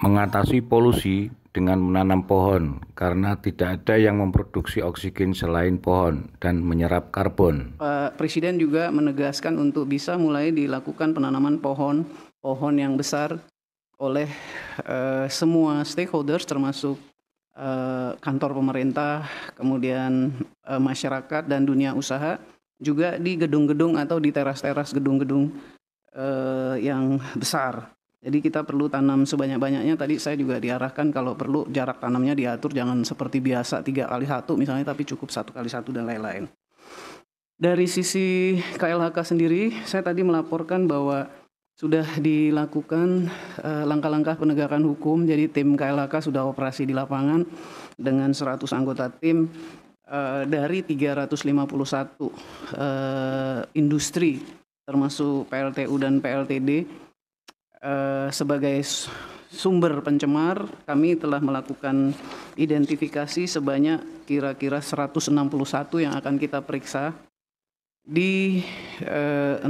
mengatasi polusi dengan menanam pohon karena tidak ada yang memproduksi oksigen selain pohon dan menyerap karbon. Pak Presiden juga menegaskan untuk bisa mulai dilakukan penanaman pohon yang besar oleh semua stakeholders termasuk kantor pemerintah, kemudian masyarakat dan dunia usaha, juga di gedung-gedung atau di teras-teras gedung-gedung yang besar. Jadi kita perlu tanam sebanyak-banyaknya. Tadi saya juga diarahkan kalau perlu jarak tanamnya diatur, jangan seperti biasa 3x1 misalnya, tapi cukup 1x1 dan lain-lain. Dari sisi KLHK sendiri, saya tadi melaporkan bahwa sudah dilakukan langkah-langkah penegakan hukum. Jadi tim KLHK sudah operasi di lapangan dengan 100 anggota tim dari 351 industri termasuk PLTU dan PLTD. Sebagai sumber pencemar, kami telah melakukan identifikasi sebanyak kira-kira 161 yang akan kita periksa di 6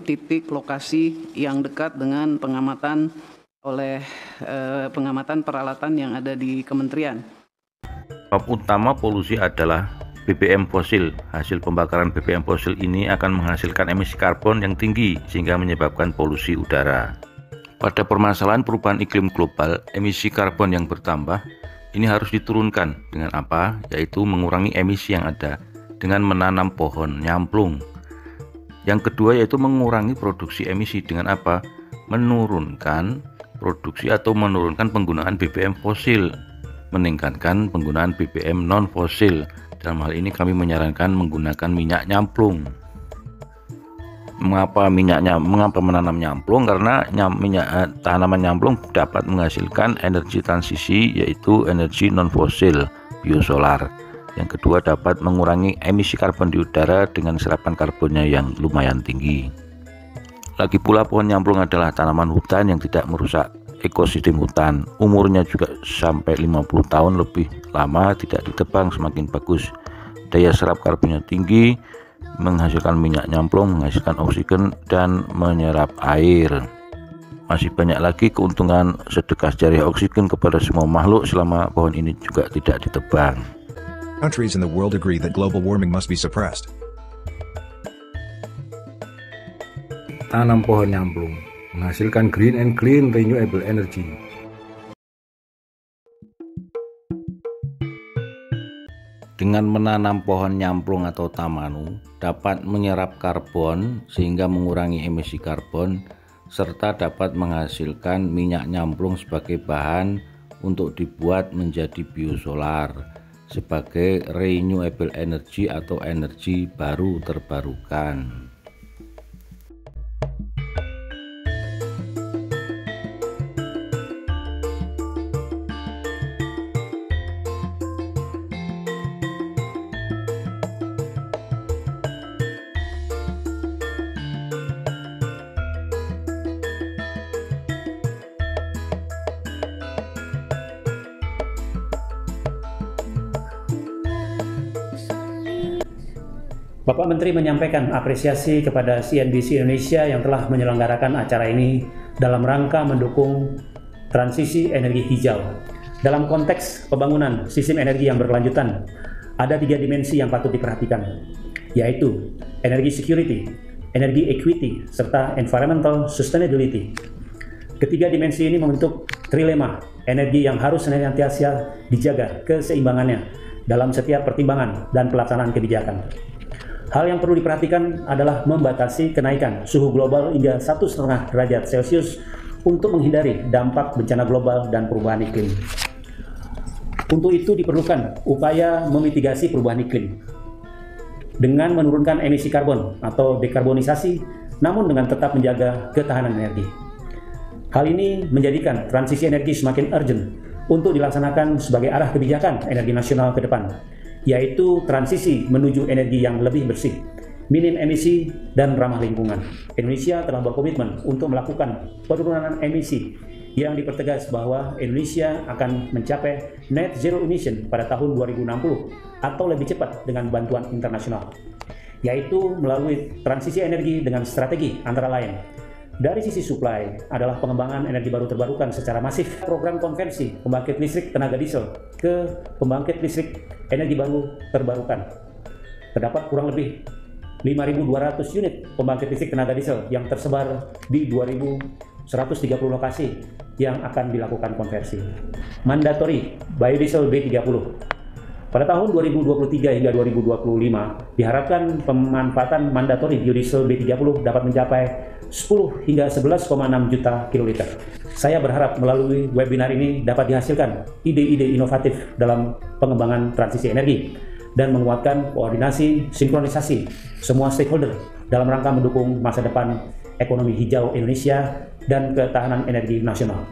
titik lokasi yang dekat dengan pengamatan peralatan yang ada di kementerian. Sebab utama polusi adalah BBM fosil. Hasil pembakaran BBM fosil ini akan menghasilkan emisi karbon yang tinggi sehingga menyebabkan polusi udara. Pada permasalahan perubahan iklim global, emisi karbon yang bertambah ini harus diturunkan dengan apa? Yaitu mengurangi emisi yang ada dengan menanam pohon nyamplung. Yang kedua yaitu mengurangi produksi emisi dengan apa? Menurunkan produksi atau menurunkan penggunaan BBM fosil, meningkatkan penggunaan BBM non fosil. Dalam hal ini kami menyarankan menggunakan minyak nyamplung. Mengapa menanam nyamplung? Karena tanaman nyamplung dapat menghasilkan energi transisi, yaitu energi non fosil, biosolar. Yang kedua dapat mengurangi emisi karbon di udara dengan serapan karbonnya yang lumayan tinggi. Lagi pula pohon nyamplung adalah tanaman hutan yang tidak merusak ekosistem hutan. Umurnya juga sampai 50 tahun lebih lama, tidak ditebang, semakin bagus. Daya serap karbonnya tinggi, menghasilkan minyak nyamplung, menghasilkan oksigen, dan menyerap air. Masih banyak lagi keuntungan sedekah jariah oksigen kepada semua makhluk selama pohon ini juga tidak ditebang. Countries in the world agree that global warming must be suppressed. Tanam pohon nyamplung, menghasilkan green and clean renewable energy. Dengan menanam pohon nyamplung atau tamanu dapat menyerap karbon sehingga mengurangi emisi karbon, serta dapat menghasilkan minyak nyamplung sebagai bahan untuk dibuat menjadi biosolar sebagai renewable energy atau energi baru terbarukan. Bapak Menteri menyampaikan apresiasi kepada CNBC Indonesia yang telah menyelenggarakan acara ini dalam rangka mendukung transisi energi hijau. Dalam konteks pembangunan sistem energi yang berkelanjutan, ada 3 dimensi yang patut diperhatikan, yaitu energi security, energi equity, serta environmental sustainability. Ketiga dimensi ini membentuk trilema energi yang harus senantiasa dijaga keseimbangannya dalam setiap pertimbangan dan pelaksanaan kebijakan. Hal yang perlu diperhatikan adalah membatasi kenaikan suhu global hingga 1,5 derajat Celcius untuk menghindari dampak bencana global dan perubahan iklim. Untuk itu diperlukan upaya memitigasi perubahan iklim dengan menurunkan emisi karbon atau dekarbonisasi, namun dengan tetap menjaga ketahanan energi. Hal ini menjadikan transisi energi semakin urgent untuk dilaksanakan sebagai arah kebijakan energi nasional ke depan, yaitu transisi menuju energi yang lebih bersih, minim emisi, dan ramah lingkungan. Indonesia telah berkomitmen untuk melakukan penurunan emisi yang dipertegas bahwa Indonesia akan mencapai net zero emission pada tahun 2060 atau lebih cepat dengan bantuan internasional, yaitu melalui transisi energi dengan strategi antara lain Dari sisi supply adalah pengembangan energi baru terbarukan secara masif. Program konversi pembangkit listrik tenaga diesel ke pembangkit listrik energi baru terbarukan. Terdapat kurang lebih 5.200 unit pembangkit listrik tenaga diesel yang tersebar di 2.130 lokasi yang akan dilakukan konversi. Mandatory biodiesel B30. Pada tahun 2023 hingga 2025, diharapkan pemanfaatan mandatori biodiesel B30 dapat mencapai 10 hingga 11,6 juta kiloliter. Saya berharap melalui webinar ini dapat dihasilkan ide-ide inovatif dalam pengembangan transisi energi dan menguatkan koordinasi sinkronisasi semua stakeholder dalam rangka mendukung masa depan ekonomi hijau Indonesia dan ketahanan energi nasional.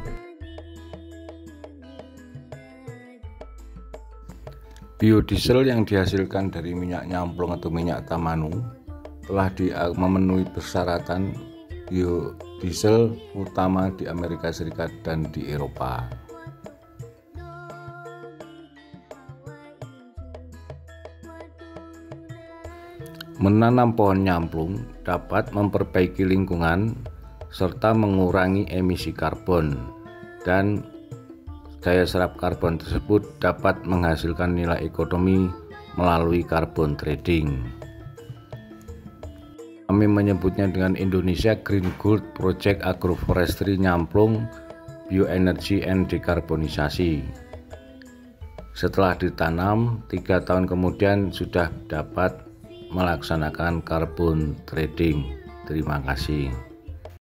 Biodiesel yang dihasilkan dari minyak nyamplung atau minyak tamanu telah memenuhi persyaratan biodiesel utama di Amerika Serikat dan di Eropa. Menanam pohon nyamplung dapat memperbaiki lingkungan serta mengurangi emisi karbon, dan daya serap karbon tersebut dapat menghasilkan nilai ekonomi melalui carbon trading. Kami menyebutnya dengan Indonesia Green Gold Project Agroforestry Nyamplung Bioenergy and Dekarbonisasi. Setelah ditanam, 3 tahun kemudian sudah dapat melaksanakan carbon trading. Terima kasih.